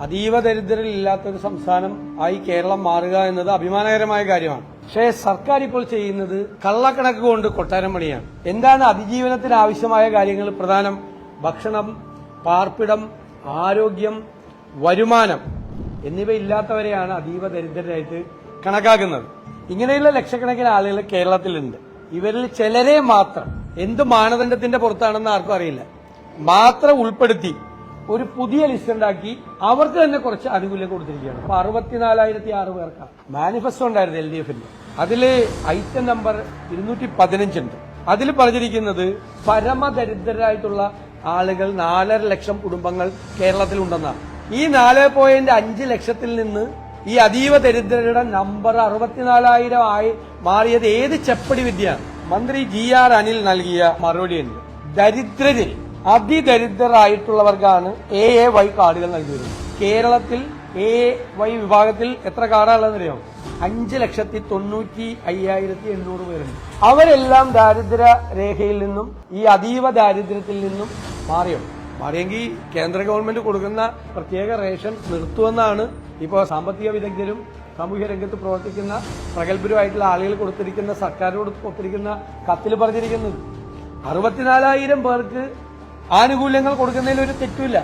അതീവ ദരിദ്രരില്ലാത്തൊരു സംസ്ഥാനം ആയി കേരളം മാറുക എന്നത് അഭിമാനകരമായ കാര്യമാണ്. പക്ഷേ സർക്കാർ ഇപ്പോൾ ചെയ്യുന്നത് കള്ളക്കണക്ക് കൊണ്ട് കൊട്ടാരം പണിയാണ്. എന്താണ് അതിജീവനത്തിന് ആവശ്യമായ കാര്യങ്ങൾ? പ്രധാനം ഭക്ഷണം, പാർപ്പിടം, ആരോഗ്യം, വരുമാനം എന്നിവ ഇല്ലാത്തവരെയാണ് അതീവ ദരിദ്രരായിട്ട് കണക്കാക്കുന്നത്. ഇങ്ങനെയുള്ള ലക്ഷക്കണക്കിന് ആളുകൾ കേരളത്തിലുണ്ട്. ഇവരിൽ ചിലരെ മാത്രം, എന്ത് മാനദണ്ഡത്തിന്റെ പുറത്താണെന്ന് ആർക്കും അറിയില്ല, മാത്രം ഉൾപ്പെടുത്തി ഒരു പുതിയ ലിസ്റ്റ് ഉണ്ടാക്കി അവർക്ക് തന്നെ കുറച്ച് ആനുകൂല്യം കൊടുത്തിരിക്കുകയാണ്. അപ്പൊ 64,006 പേർക്കാണ് മാനിഫെസ്റ്റോ ഉണ്ടായിരുന്നു LDFന്റെ. അതില് ഐറ്റം നമ്പർ 215 ഉണ്ട്. അതിൽ പറഞ്ഞിരിക്കുന്നത് പരമദരിദ്രരായിട്ടുള്ള ആളുകൾ 4.5 ലക്ഷം കുടുംബങ്ങൾ കേരളത്തിലുണ്ടെന്നാണ്. ഈ 4.5 ലക്ഷത്തിൽ നിന്ന് ഈ അതീവ ദരിദ്രരുടെ നമ്പർ 64,000 ആയി മാറിയത് ഏത് ചെപ്പടി വിദ്യയാണ്? മന്ത്രി GR അനിൽ നൽകിയ മറുപടിയുണ്ട്. ദരിദ്രരിൽ അതിദരിദ്രരായിട്ടുള്ളവർക്കാണ് AAY കാർഡുകൾ നൽകിയത്. കേരളത്തിൽ AAY വിഭാഗത്തിൽ എത്ര കാർഡാണെന്നറിയോ? 5,95,800 പേരുണ്ട്. അവരെല്ലാം ദാരിദ്ര്യ രേഖയിൽ നിന്നും ഈ അതീവ ദാരിദ്ര്യത്തിൽ നിന്നും മാറിയെങ്കിൽ കേന്ദ്ര ഗവൺമെന്റ് കൊടുക്കുന്ന പ്രത്യേക റേഷൻ നിർത്തുമെന്നാണ് ഇപ്പോൾ സാമ്പത്തിക വിദഗ്ധരും സാമൂഹ്യ രംഗത്ത് പ്രവർത്തിക്കുന്ന പ്രഗത്ഭരുമായിട്ടുള്ള ആളുകൾ കൊടുത്തിരിക്കുന്ന, സർക്കാരോട് കൊടുത്തിരിക്കുന്ന കത്തിൽ പറഞ്ഞിരിക്കുന്നത്. 64,000 പേർക്ക് ആനുകൂല്യങ്ങൾ കൊടുക്കുന്നതിൽ ഒരു തെറ്റില്ല.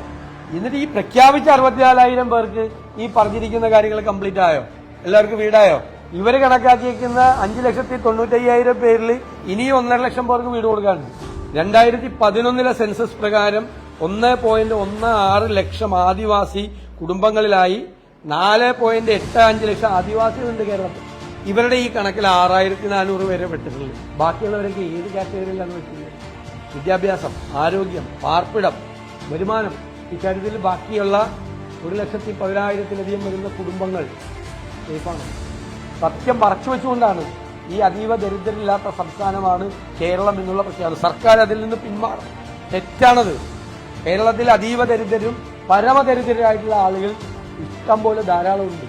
എന്നിട്ട് ഈ പ്രഖ്യാപിച്ച 64,000 പേർക്ക് ഈ പറഞ്ഞിരിക്കുന്ന കാര്യങ്ങൾ കംപ്ലീറ്റ് ആയോ? എല്ലാവർക്കും വീടായോ? ഇവര് കണക്കാക്കിയിരിക്കുന്ന 5,95,000 പേരിൽ ഇനിയും 1.5 ലക്ഷം പേർക്ക് വീട് കൊടുക്കാനുണ്ട്. 2011 സെൻസസ് പ്രകാരം 1.16 ലക്ഷം ആദിവാസി കുടുംബങ്ങളിലായി 4.85 ലക്ഷം ആദിവാസികളുണ്ട് കേരളത്തിൽ. ഇവരുടെ ഈ കണക്കിൽ 6,400 പേരെ പെട്ടിട്ടുള്ളൂ. ബാക്കിയുള്ളവരൊക്കെ ഏത് കാറ്റഗറിയിലാണെന്ന് വെച്ചില്ല? വിദ്യാഭ്യാസം, ആരോഗ്യം, പാർപ്പിടം, വരുമാനം, ഇക്കാര്യത്തിൽ ബാക്കിയുള്ള 1,10,000-ലധികം വരുന്ന കുടുംബങ്ങൾ സേഫാണ്. സത്യം മറച്ചു വെച്ചുകൊണ്ടാണ് ഈ അതീവ ദരിദ്രരില്ലാത്ത സംസ്ഥാനമാണ് കേരളം എന്നുള്ള പ്രഖ്യാപനം. സർക്കാർ അതിൽ നിന്ന് പിന്മാറും. തെറ്റാണത്. കേരളത്തിൽ അതീവ ദരിദ്രരും പരമദരിദ്രരായിട്ടുള്ള ആളുകൾ ഇഷ്ടം പോലെ ധാരാളമുണ്ട്.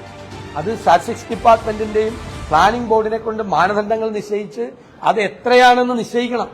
അത് സ്റ്റാറ്റിസ്റ്റിക്സ് ഡിപ്പാർട്ട്മെന്റിന്റെയും പ്ലാനിംഗ് ബോർഡിനെ കൊണ്ട് മാനദണ്ഡങ്ങൾ നിശ്ചയിച്ച് അത് എത്രയാണെന്ന് നിശ്ചയിക്കണം.